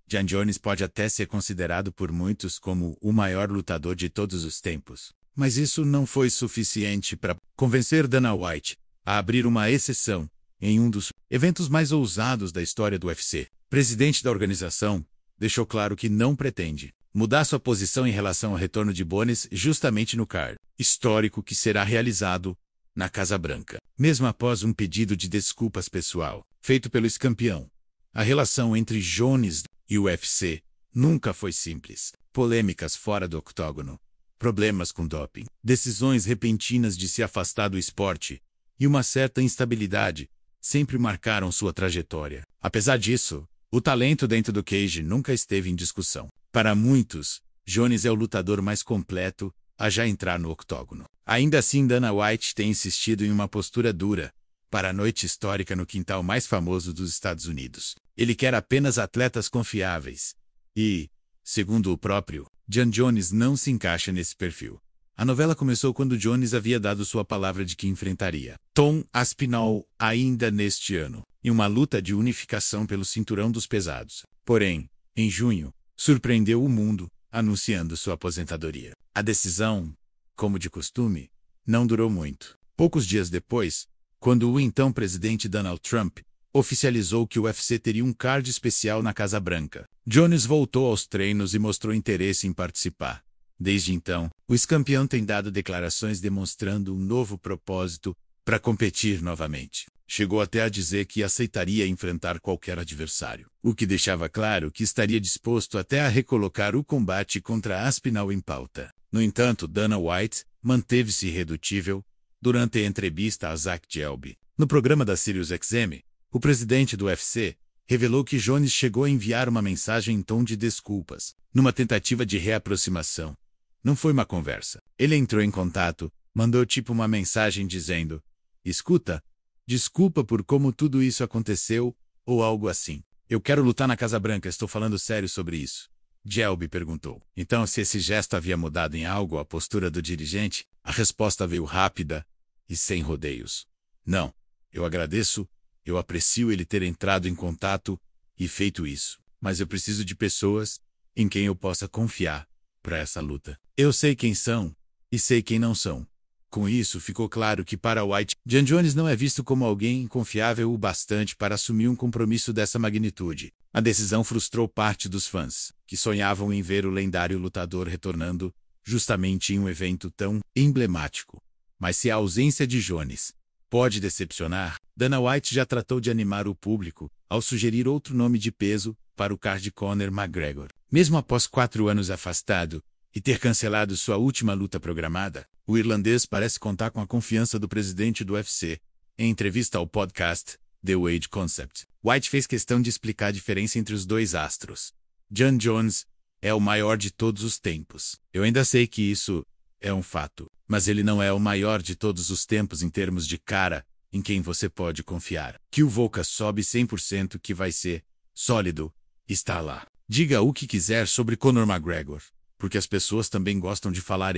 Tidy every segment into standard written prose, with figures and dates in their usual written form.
Jon Jones pode até ser considerado por muitos como o maior lutador de todos os tempos. Mas isso não foi suficiente para convencer Dana White a abrir uma exceção em um dos eventos mais ousados da história do UFC. O presidente da organização deixou claro que não pretende mudar sua posição em relação ao retorno de Bones justamente no card histórico que será realizado na Casa Branca. Mesmo após um pedido de desculpas pessoal feito pelo ex-campeão, a relação entre Jones e o UFC nunca foi simples. Polêmicas fora do octógono, problemas com doping, decisões repentinas de se afastar do esporte e uma certa instabilidade sempre marcaram sua trajetória. Apesar disso, o talento dentro do cage nunca esteve em discussão. Para muitos, Jones é o lutador mais completo a já entrar no octógono. Ainda assim, Dana White tem insistido em uma postura dura para a noite histórica no quintal mais famoso dos Estados Unidos. Ele quer apenas atletas confiáveis e, segundo o próprio, Jon Jones não se encaixa nesse perfil. A novela começou quando Jones havia dado sua palavra de que enfrentaria Tom Aspinall ainda neste ano, em uma luta de unificação pelo cinturão dos pesados. Porém, em junho, surpreendeu o mundo, anunciando sua aposentadoria. A decisão, como de costume, não durou muito. Poucos dias depois, quando o então presidente Donald Trump oficializou que o UFC teria um card especial na Casa Branca, Jones voltou aos treinos e mostrou interesse em participar. Desde então, o ex-campeão tem dado declarações demonstrando um novo propósito para competir novamente. Chegou até a dizer que aceitaria enfrentar qualquer adversário, o que deixava claro que estaria disposto até a recolocar o combate contra Aspinall em pauta. No entanto, Dana White manteve-se irredutível durante a entrevista a Zach Gelby. No programa da SiriusXM, o presidente do UFC revelou que Jones chegou a enviar uma mensagem em tom de desculpas, numa tentativa de reaproximação. Não foi uma conversa. Ele entrou em contato, mandou tipo uma mensagem dizendo: "Escuta, desculpa por como tudo isso aconteceu", ou algo assim. "Eu quero lutar na Casa Branca, estou falando sério sobre isso." Gelby perguntou. Então, se esse gesto havia mudado em algo a postura do dirigente, a resposta veio rápida e sem rodeios. "Não, eu agradeço, eu aprecio ele ter entrado em contato e feito isso, mas eu preciso de pessoas em quem eu possa confiar para essa luta. Eu sei quem são e sei quem não são." Com isso, ficou claro que para White, Jon Jones não é visto como alguém confiável o bastante para assumir um compromisso dessa magnitude. A decisão frustrou parte dos fãs, que sonhavam em ver o lendário lutador retornando justamente em um evento tão emblemático. Mas se a ausência de Jones pode decepcionar, Dana White já tratou de animar o público ao sugerir outro nome de peso para o card: Conor McGregor. Mesmo após 4 anos afastado e ter cancelado sua última luta programada, o irlandês parece contar com a confiança do presidente do UFC. Em entrevista ao podcast The Wade Concept, White fez questão de explicar a diferença entre os dois astros. Jon Jones é o maior de todos os tempos. Eu ainda sei que isso é um fato, mas ele não é o maior de todos os tempos em termos de cara em quem você pode confiar. Que o Volca sobe 100% que vai ser sólido, está lá. Diga o que quiser sobre Conor McGregor, porque as pessoas também gostam de falar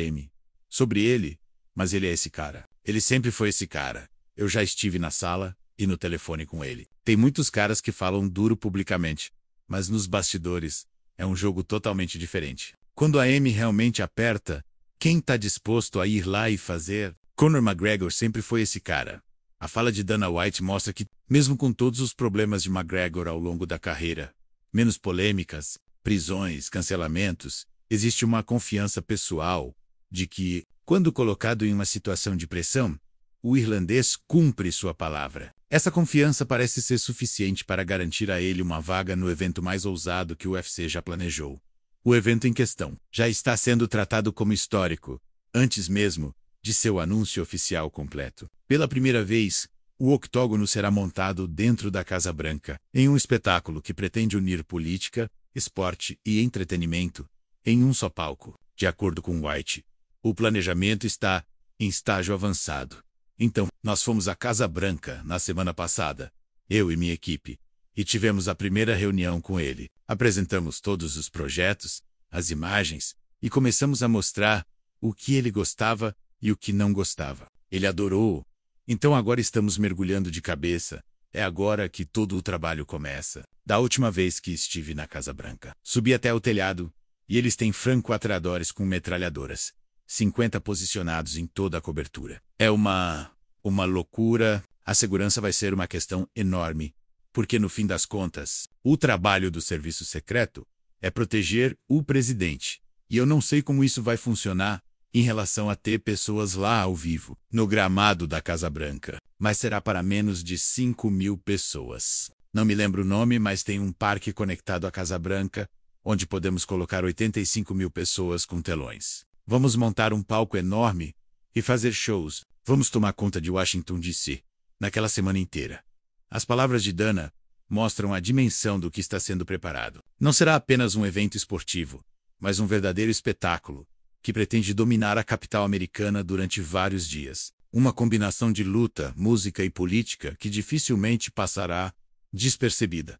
sobre ele, mas ele é esse cara. Ele sempre foi esse cara. Eu já estive na sala e no telefone com ele. Tem muitos caras que falam duro publicamente, mas nos bastidores é um jogo totalmente diferente. Quando a Amy realmente aperta, quem tá disposto a ir lá e fazer? Conor McGregor sempre foi esse cara. A fala de Dana White mostra que, mesmo com todos os problemas de McGregor ao longo da carreira, menos polêmicas, prisões, cancelamentos, existe uma confiança pessoal de que, quando colocado em uma situação de pressão, o irlandês cumpre sua palavra. Essa confiança parece ser suficiente para garantir a ele uma vaga no evento mais ousado que o UFC já planejou. O evento em questão já está sendo tratado como histórico, antes mesmo de seu anúncio oficial completo. Pela primeira vez, o octógono será montado dentro da Casa Branca, em um espetáculo que pretende unir política, esporte e entretenimento em um só palco. De acordo com White, o planejamento está em estágio avançado. Então, nós fomos à Casa Branca na semana passada, eu e minha equipe, e tivemos a primeira reunião com ele. Apresentamos todos os projetos, as imagens, e começamos a mostrar o que ele gostava e o que não gostava. Ele adorou. Então agora estamos mergulhando de cabeça É agora que todo o trabalho começa. Da última vez que estive na Casa Branca, subi até o telhado, e eles têm franco-atiradores com metralhadoras. 50 posicionados em toda a cobertura. É uma loucura. A segurança vai ser uma questão enorme, porque no fim das contas, o trabalho do serviço secreto é proteger o presidente. E eu não sei como isso vai funcionar em relação a ter pessoas lá ao vivo, no gramado da Casa Branca. Mas será para menos de 5.000 pessoas. Não me lembro o nome, mas tem um parque conectado à Casa Branca, onde podemos colocar 85.000 pessoas com telões. Vamos montar um palco enorme e fazer shows. Vamos tomar conta de Washington, D.C. naquela semana inteira. As palavras de Dana mostram a dimensão do que está sendo preparado. Não será apenas um evento esportivo, mas um verdadeiro espetáculo que pretende dominar a capital americana durante vários dias. Uma combinação de luta, música e política que dificilmente passará despercebida.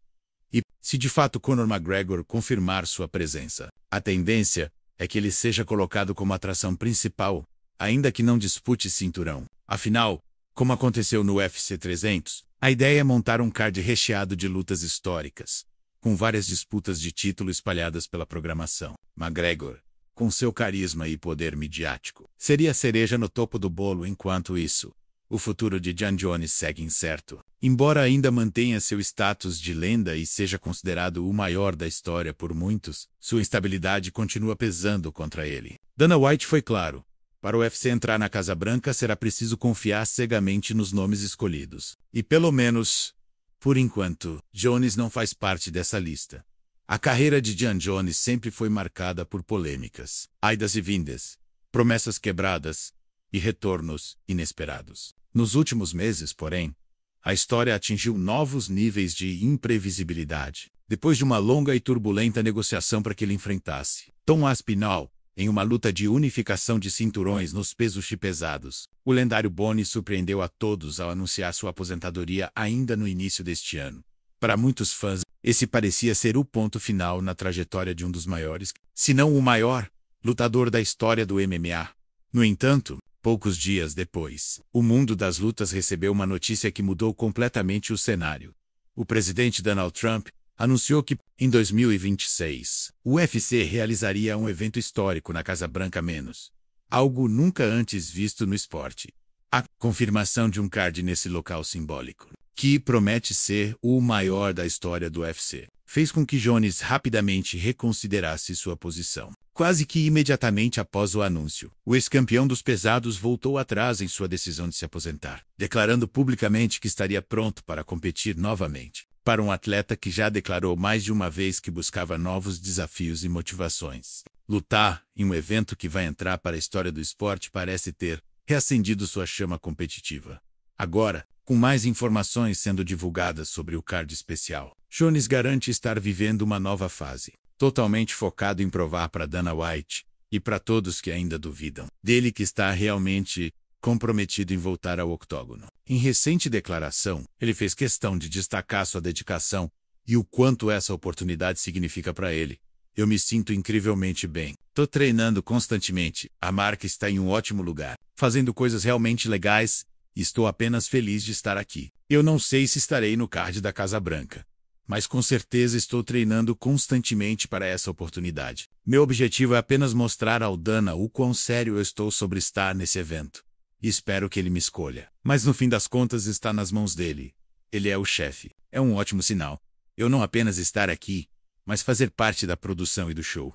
E, se de fato Conor McGregor confirmar sua presença, a tendência é que ele seja colocado como atração principal, ainda que não dispute cinturão. Afinal, como aconteceu no UFC 300, a ideia é montar um card recheado de lutas históricas, com várias disputas de título espalhadas pela programação. McGregor, com seu carisma e poder midiático, seria a cereja no topo do bolo. Enquanto isso, o futuro de Jon Jones segue incerto. Embora ainda mantenha seu status de lenda e seja considerado o maior da história por muitos, sua instabilidade continua pesando contra ele. Dana White foi claro: para o UFC entrar na Casa Branca será preciso confiar cegamente nos nomes escolhidos. E pelo menos, por enquanto, Jones não faz parte dessa lista. A carreira de Jon Jones sempre foi marcada por polêmicas, idas e vindas, promessas quebradas e retornos inesperados. Nos últimos meses, porém, a história atingiu novos níveis de imprevisibilidade. Depois de uma longa e turbulenta negociação para que ele enfrentasse Tom Aspinall em uma luta de unificação de cinturões nos pesos pesados, o lendário Bonnie surpreendeu a todos ao anunciar sua aposentadoria ainda no início deste ano. Para muitos fãs, esse parecia ser o ponto final na trajetória de um dos maiores, se não o maior, lutador da história do MMA. No entanto, poucos dias depois, o mundo das lutas recebeu uma notícia que mudou completamente o cenário. O presidente Donald Trump anunciou que, em 2026, o UFC realizaria um evento histórico na Casa Branca menos. Algo nunca antes visto no esporte. A confirmação de um card nesse local simbólico, que promete ser o maior da história do UFC, fez com que Jones rapidamente reconsiderasse sua posição. Quase que imediatamente após o anúncio, o ex-campeão dos pesados voltou atrás em sua decisão de se aposentar, declarando publicamente que estaria pronto para competir novamente. Para um atleta que já declarou mais de uma vez que buscava novos desafios e motivações, lutar em um evento que vai entrar para a história do esporte parece ter reacendido sua chama competitiva. Agora, com mais informações sendo divulgadas sobre o card especial, Jones garante estar vivendo uma nova fase, totalmente focado em provar para Dana White, e para todos que ainda duvidam dele, que está realmente comprometido em voltar ao octógono. Em recente declaração, ele fez questão de destacar sua dedicação e o quanto essa oportunidade significa para ele. Eu me sinto incrivelmente bem. Tô treinando constantemente. A marca está em um ótimo lugar, fazendo coisas realmente legais. Estou apenas feliz de estar aqui. Eu não sei se estarei no card da Casa Branca, mas com certeza estou treinando constantemente para essa oportunidade. Meu objetivo é apenas mostrar ao Dana o quão sério eu estou sobre estar nesse evento. E espero que ele me escolha. Mas no fim das contas está nas mãos dele. Ele é o chefe. É um ótimo sinal. Eu não apenas estar aqui, mas fazer parte da produção e do show.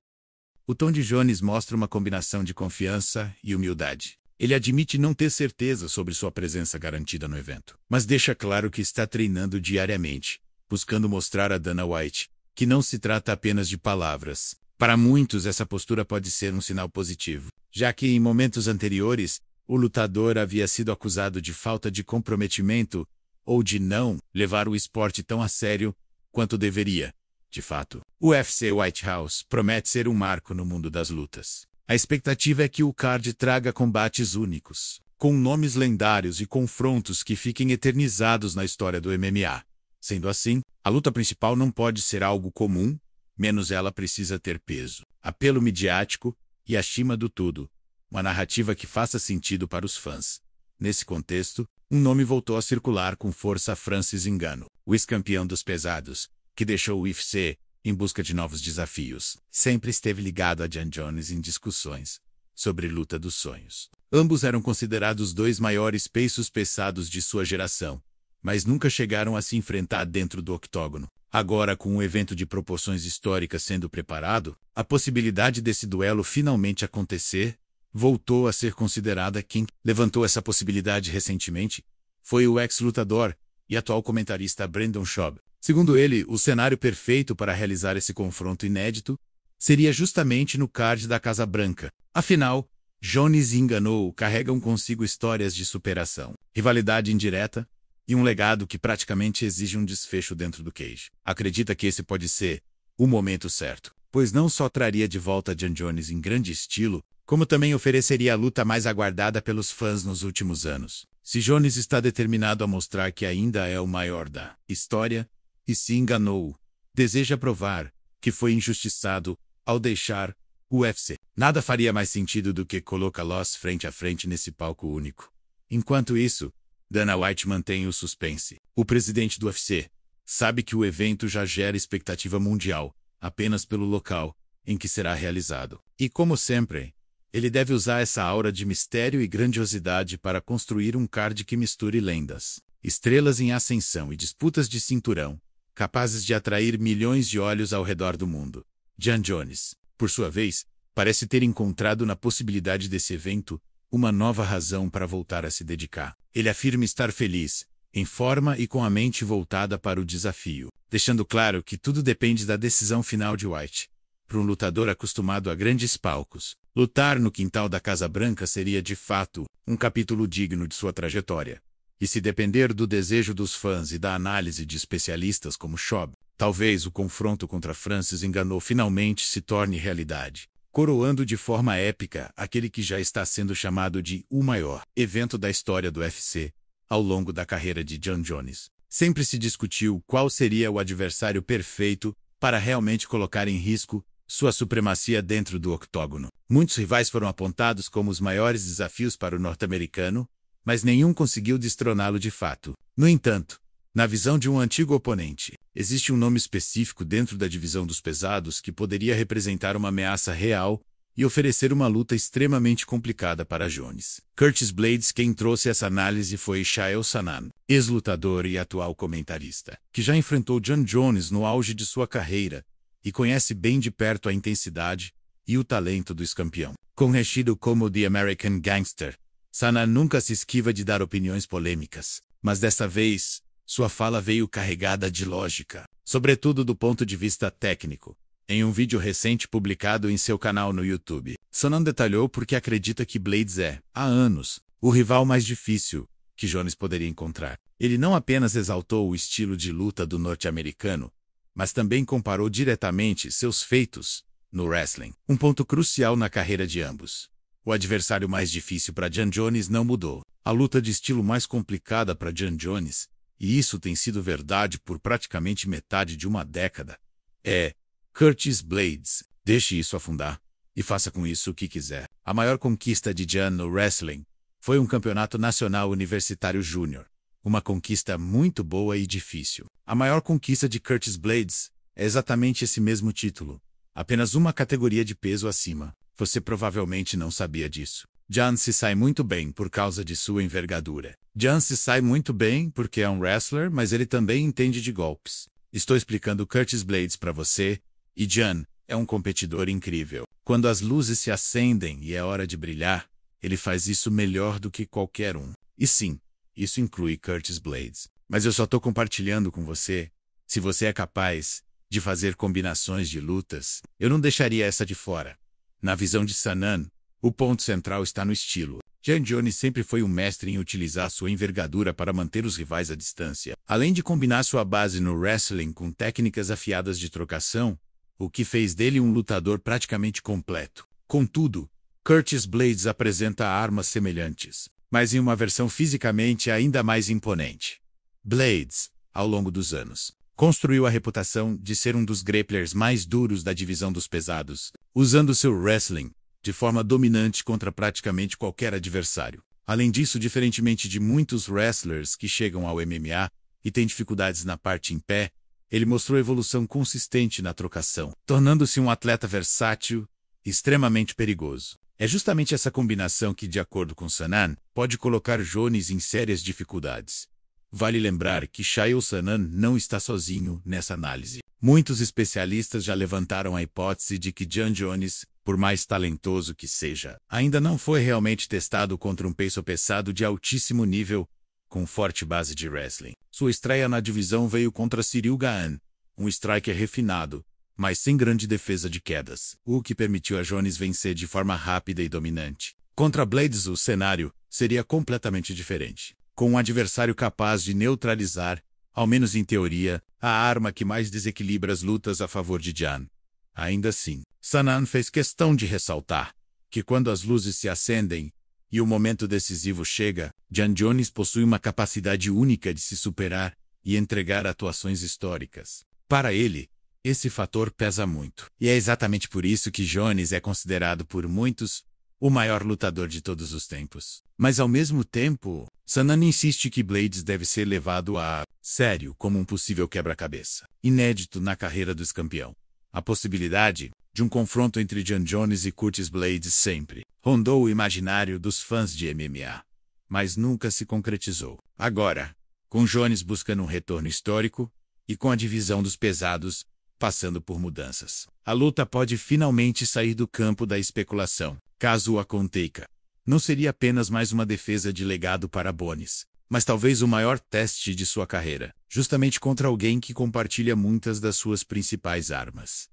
O tom de Jones mostra uma combinação de confiança e humildade. Ele admite não ter certeza sobre sua presença garantida no evento, mas deixa claro que está treinando diariamente, buscando mostrar a Dana White que não se trata apenas de palavras. Para muitos, essa postura pode ser um sinal positivo, já que em momentos anteriores, o lutador havia sido acusado de falta de comprometimento ou de não levar o esporte tão a sério quanto deveria. De fato, o UFC White House promete ser um marco no mundo das lutas. A expectativa é que o card traga combates únicos, com nomes lendários e confrontos que fiquem eternizados na história do MMA. Sendo assim, a luta principal não pode ser algo comum, menos ela precisa ter peso, apelo midiático e, acima do tudo, uma narrativa que faça sentido para os fãs. Nesse contexto, um nome voltou a circular com força: Francis Ngannou, o ex-campeão dos pesados, que deixou o UFC em busca de novos desafios. Sempre esteve ligado a Jon Jones em discussões sobre luta dos sonhos. Ambos eram considerados dois maiores pesos pesados de sua geração, mas nunca chegaram a se enfrentar dentro do octógono. Agora, com um evento de proporções históricas sendo preparado, a possibilidade desse duelo finalmente acontecer voltou a ser considerada. Quem levantou essa possibilidade recentemente foi o ex-lutador e atual comentarista Brendan Schaub. Segundo ele, o cenário perfeito para realizar esse confronto inédito seria justamente no card da Casa Branca. Afinal, Jones e Ngannou carregam consigo histórias de superação, rivalidade indireta e um legado que praticamente exige um desfecho dentro do cage. Acredita que esse pode ser o momento certo, pois não só traria de volta Jon Jones em grande estilo, como também ofereceria a luta mais aguardada pelos fãs nos últimos anos. Se Jones está determinado a mostrar que ainda é o maior da história, e se Ngannou deseja provar que foi injustiçado ao deixar o UFC, nada faria mais sentido do que colocá-los frente a frente nesse palco único. Enquanto isso, Dana White mantém o suspense. O presidente do UFC sabe que o evento já gera expectativa mundial, apenas pelo local em que será realizado. E como sempre, ele deve usar essa aura de mistério e grandiosidade para construir um card que misture lendas, estrelas em ascensão e disputas de cinturão, capazes de atrair milhões de olhos ao redor do mundo. Jon Jones, por sua vez, parece ter encontrado na possibilidade desse evento uma nova razão para voltar a se dedicar. Ele afirma estar feliz, em forma e com a mente voltada para o desafio, deixando claro que tudo depende da decisão final de White. Para um lutador acostumado a grandes palcos, lutar no quintal da Casa Branca seria de fato um capítulo digno de sua trajetória. E se depender do desejo dos fãs e da análise de especialistas como Schaub, talvez o confronto contra Francis Ngannou finalmente se torne realidade, coroando de forma épica aquele que já está sendo chamado de o maior evento da história do UFC. Ao longo da carreira de Jon Jones, sempre se discutiu qual seria o adversário perfeito para realmente colocar em risco sua supremacia dentro do octógono. Muitos rivais foram apontados como os maiores desafios para o norte-americano, mas nenhum conseguiu destroná-lo de fato. No entanto, na visão de um antigo oponente, existe um nome específico dentro da divisão dos pesados que poderia representar uma ameaça real e oferecer uma luta extremamente complicada para Jones. Curtis Blaydes. Quem trouxe essa análise foi Chael Sonnen, ex-lutador e atual comentarista, que já enfrentou Jon Jones no auge de sua carreira e conhece bem de perto a intensidade e o talento do ex-campeão. Conhecido como The American Gangster, Sonnen nunca se esquiva de dar opiniões polêmicas, mas dessa vez, sua fala veio carregada de lógica, sobretudo do ponto de vista técnico. Em um vídeo recente publicado em seu canal no YouTube, Sonnen detalhou por que acredita que Blaydes é, há anos, o rival mais difícil que Jones poderia encontrar. Ele não apenas exaltou o estilo de luta do norte-americano, mas também comparou diretamente seus feitos no wrestling, um ponto crucial na carreira de ambos. O adversário mais difícil para Jon Jones não mudou. A luta de estilo mais complicada para Jon Jones, e isso tem sido verdade por praticamente metade de uma década, é Curtis Blaydes. Deixe isso afundar e faça com isso o que quiser. A maior conquista de Jon no wrestling foi um campeonato nacional universitário júnior, uma conquista muito boa e difícil. A maior conquista de Curtis Blaydes é exatamente esse mesmo título, apenas uma categoria de peso acima. Você provavelmente não sabia disso. Jon se sai muito bem por causa de sua envergadura. Jon se sai muito bem porque é um wrestler, mas ele também entende de golpes. Estou explicando Curtis Blaydes para você, e Jon é um competidor incrível. Quando as luzes se acendem e é hora de brilhar, ele faz isso melhor do que qualquer um. E sim, isso inclui Curtis Blaydes. Mas eu só estou compartilhando com você. Se você é capaz de fazer combinações de lutas, eu não deixaria essa de fora. Na visão de Sonnen, o ponto central está no estilo. Jon Jones sempre foi um mestre em utilizar sua envergadura para manter os rivais à distância, além de combinar sua base no wrestling com técnicas afiadas de trocação, o que fez dele um lutador praticamente completo. Contudo, Curtis Blaydes apresenta armas semelhantes, mas em uma versão fisicamente ainda mais imponente. Blaydes, ao longo dos anos, construiu a reputação de ser um dos grapplers mais duros da divisão dos pesados, usando seu wrestling de forma dominante contra praticamente qualquer adversário. Além disso, diferentemente de muitos wrestlers que chegam ao MMA e têm dificuldades na parte em pé, ele mostrou evolução consistente na trocação, tornando-se um atleta versátil e extremamente perigoso. É justamente essa combinação que, de acordo com Sanan, pode colocar Jones em sérias dificuldades. Vale lembrar que Chael Sonnen não está sozinho nessa análise. Muitos especialistas já levantaram a hipótese de que Jon Jones, por mais talentoso que seja, ainda não foi realmente testado contra um peso pesado de altíssimo nível, com forte base de wrestling. Sua estreia na divisão veio contra Ciryl Gane, um striker refinado, mas sem grande defesa de quedas, o que permitiu a Jones vencer de forma rápida e dominante. Contra Blaydes, o cenário seria completamente diferente, com um adversário capaz de neutralizar, ao menos em teoria, a arma que mais desequilibra as lutas a favor de Jon. Ainda assim, Sanan fez questão de ressaltar que quando as luzes se acendem e o momento decisivo chega, Jon Jones possui uma capacidade única de se superar e entregar atuações históricas. Para ele, esse fator pesa muito. E é exatamente por isso que Jones é considerado por muitos o maior lutador de todos os tempos. Mas ao mesmo tempo, Sanan insiste que Blaydes deve ser levado a sério como um possível quebra-cabeça, inédito na carreira do ex-campeão. A possibilidade de um confronto entre Jon Jones e Curtis Blaydes sempre rondou o imaginário dos fãs de MMA, mas nunca se concretizou. Agora, com Jones buscando um retorno histórico e com a divisão dos pesados passando por mudanças, a luta pode finalmente sair do campo da especulação. Caso o aconteça, não seria apenas mais uma defesa de legado para Bones, mas talvez o maior teste de sua carreira, justamente contra alguém que compartilha muitas das suas principais armas.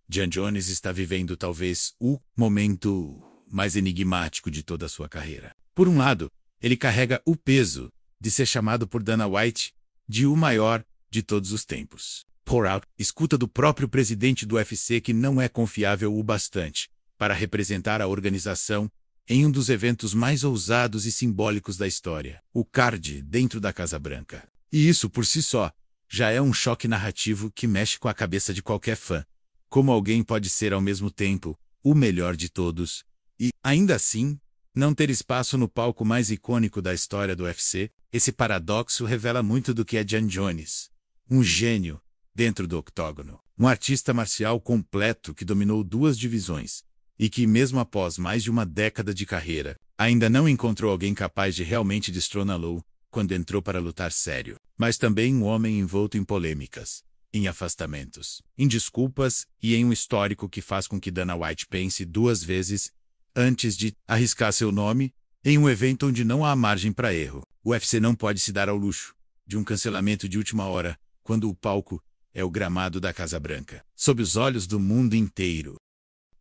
Jon Jones está vivendo talvez o momento mais enigmático de toda a sua carreira. Por um lado, ele carrega o peso de ser chamado por Dana White de o maior de todos os tempos. Por outro, escuta do próprio presidente do UFC que não é confiável o bastante para representar a organização em um dos eventos mais ousados e simbólicos da história, o card dentro da Casa Branca. E isso, por si só, já é um choque narrativo que mexe com a cabeça de qualquer fã. Como alguém pode ser ao mesmo tempo o melhor de todos e, ainda assim, não ter espaço no palco mais icônico da história do UFC? Esse paradoxo revela muito do que é Jon Jones. Um gênio dentro do octógono. Um artista marcial completo que dominou 2 divisões e que, mesmo após mais de uma década de carreira, ainda não encontrou alguém capaz de realmente destroná-lo quando entrou para lutar sério. Mas também um homem envolto em polêmicas, em afastamentos, em desculpas e em um histórico que faz com que Dana White pense 2 vezes antes de arriscar seu nome em um evento onde não há margem para erro. O UFC não pode se dar ao luxo de um cancelamento de última hora, quando o palco é o gramado da Casa Branca, sob os olhos do mundo inteiro.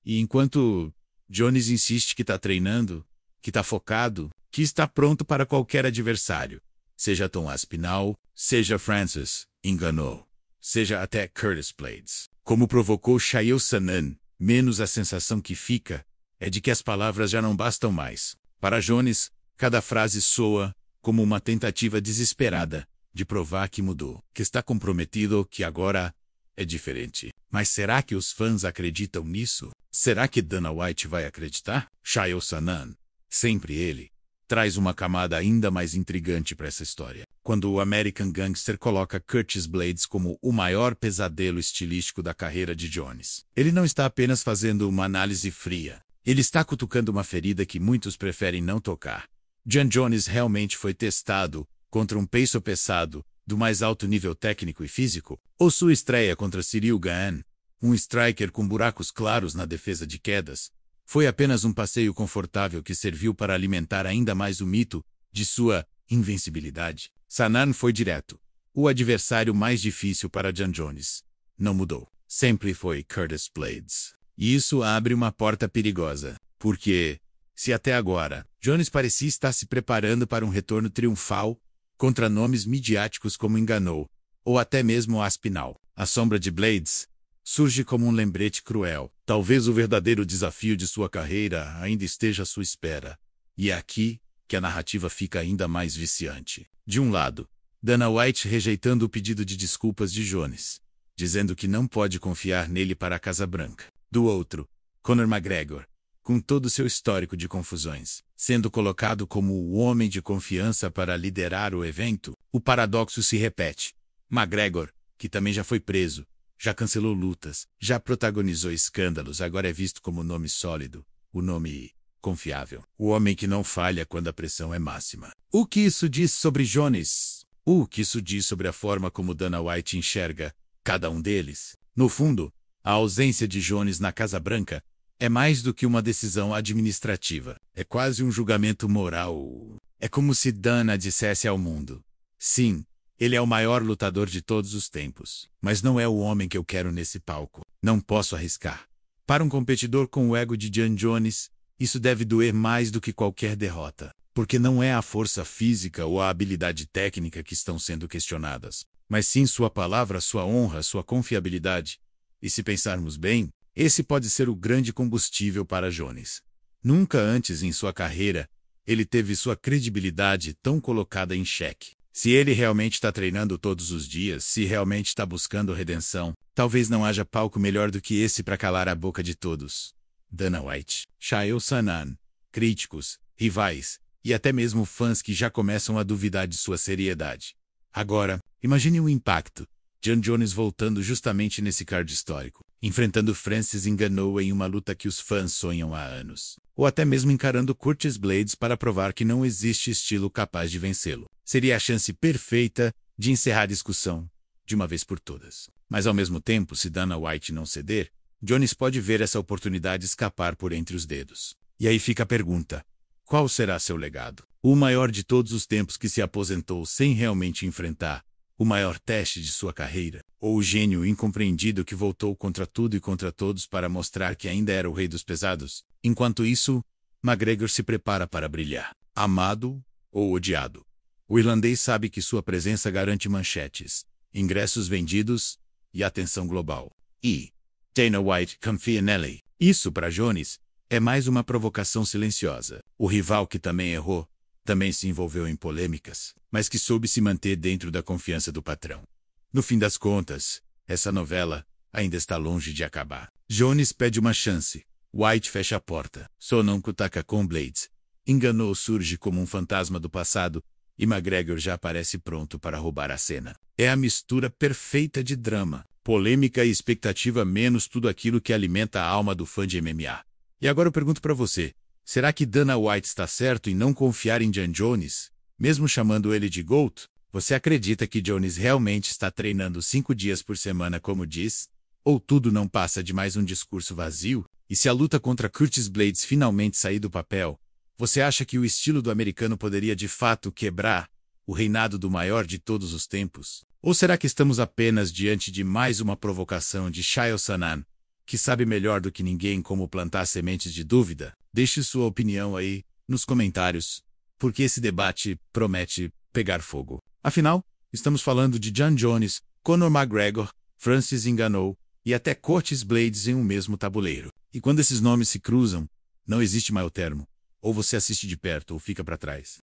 E enquanto Jones insiste que está treinando, que está focado, que está pronto para qualquer adversário, seja Tom Aspinall, seja Francis Ngannou, seja até Curtis Blaydes, como provocou Chael Sonnen, menos a sensação que fica é de que as palavras já não bastam mais. Para Jones, cada frase soa como uma tentativa desesperada de provar que mudou, que está comprometido, que agora é diferente. Mas será que os fãs acreditam nisso? Será que Dana White vai acreditar? Chael Sonnen, sempre ele, traz uma camada ainda mais intrigante para essa história. Quando o American Gangster coloca Curtis Blaydes como o maior pesadelo estilístico da carreira de Jones, ele não está apenas fazendo uma análise fria. Ele está cutucando uma ferida que muitos preferem não tocar. Jon Jones realmente foi testado contra um peso pesado do mais alto nível técnico e físico? Ou sua estreia contra Ciryl Gane, um striker com buracos claros na defesa de quedas, foi apenas um passeio confortável que serviu para alimentar ainda mais o mito de sua invencibilidade? Sanan foi direto. O adversário mais difícil para Jon Jones não mudou. Sempre foi Curtis Blaydes. E isso abre uma porta perigosa, porque, se até agora, Jones parecia estar se preparando para um retorno triunfal contra nomes midiáticos como Ngannou, ou até mesmo Aspinall, a sombra de Blaydes surge como um lembrete cruel. Talvez o verdadeiro desafio de sua carreira ainda esteja à sua espera. E é aqui que a narrativa fica ainda mais viciante. De um lado, Dana White rejeitando o pedido de desculpas de Jones, dizendo que não pode confiar nele para a Casa Branca. Do outro, Conor McGregor, com todo seu histórico de confusões, sendo colocado como o homem de confiança para liderar o evento, o paradoxo se repete. McGregor, que também já foi preso, já cancelou lutas, já protagonizou escândalos, agora é visto como nome sólido, o nome confiável, o homem que não falha quando a pressão é máxima. O que isso diz sobre Jones? O que isso diz sobre a forma como Dana White enxerga cada um deles? No fundo, a ausência de Jones na Casa Branca é mais do que uma decisão administrativa. É quase um julgamento moral. É como se Dana dissesse ao mundo: sim, ele é o maior lutador de todos os tempos, mas não é o homem que eu quero nesse palco. Não posso arriscar. Para um competidor com o ego de Jon Jones, isso deve doer mais do que qualquer derrota, porque não é a força física ou a habilidade técnica que estão sendo questionadas, mas sim sua palavra, sua honra, sua confiabilidade. E se pensarmos bem, esse pode ser o grande combustível para Jones. Nunca antes em sua carreira, ele teve sua credibilidade tão colocada em xeque. Se ele realmente está treinando todos os dias, se realmente está buscando redenção, talvez não haja palco melhor do que esse para calar a boca de todos. Dana White, Chael Sonnen, críticos, rivais e até mesmo fãs que já começam a duvidar de sua seriedade. Agora, imagine o impacto. Jon Jones voltando justamente nesse card histórico, enfrentando Francis Ngannou em uma luta que os fãs sonham há anos. Ou até mesmo encarando Curtis Blaydes para provar que não existe estilo capaz de vencê-lo. Seria a chance perfeita de encerrar a discussão, de uma vez por todas. Mas ao mesmo tempo, se Dana White não ceder, Jones pode ver essa oportunidade escapar por entre os dedos. E aí fica a pergunta: qual será seu legado? O maior de todos os tempos que se aposentou sem realmente enfrentar o maior teste de sua carreira? Ou o gênio incompreendido que voltou contra tudo e contra todos para mostrar que ainda era o rei dos pesados? Enquanto isso, McGregor se prepara para brilhar. Amado ou odiado, o irlandês sabe que sua presença garante manchetes, ingressos vendidos e atenção global. E Dana White confia nele. Isso, para Jones, é mais uma provocação silenciosa. O rival que também errou, também se envolveu em polêmicas, mas que soube se manter dentro da confiança do patrão. No fim das contas, essa novela ainda está longe de acabar. Jones pede uma chance. White fecha a porta. Sonnen cutaca com Blaydes. Ngannou surge como um fantasma do passado e McGregor já aparece pronto para roubar a cena. É a mistura perfeita de drama, polêmica e expectativa, menos tudo aquilo que alimenta a alma do fã de MMA. E agora eu pergunto para você: será que Dana White está certo em não confiar em Jon Jones, mesmo chamando ele de GOAT? Você acredita que Jones realmente está treinando 5 dias por semana como diz? Ou tudo não passa de mais um discurso vazio? E se a luta contra Curtis Blaydes finalmente sair do papel, você acha que o estilo do americano poderia de fato quebrar o reinado do maior de todos os tempos? Ou será que estamos apenas diante de mais uma provocação de Chael Sonnen, que sabe melhor do que ninguém como plantar sementes de dúvida? Deixe sua opinião aí nos comentários, porque esse debate promete pegar fogo. Afinal, estamos falando de Jon Jones, Conor McGregor, Francis Ngannou e até Curtis Blaydes em um mesmo tabuleiro. E quando esses nomes se cruzam, não existe meio termo. Ou você assiste de perto ou fica para trás.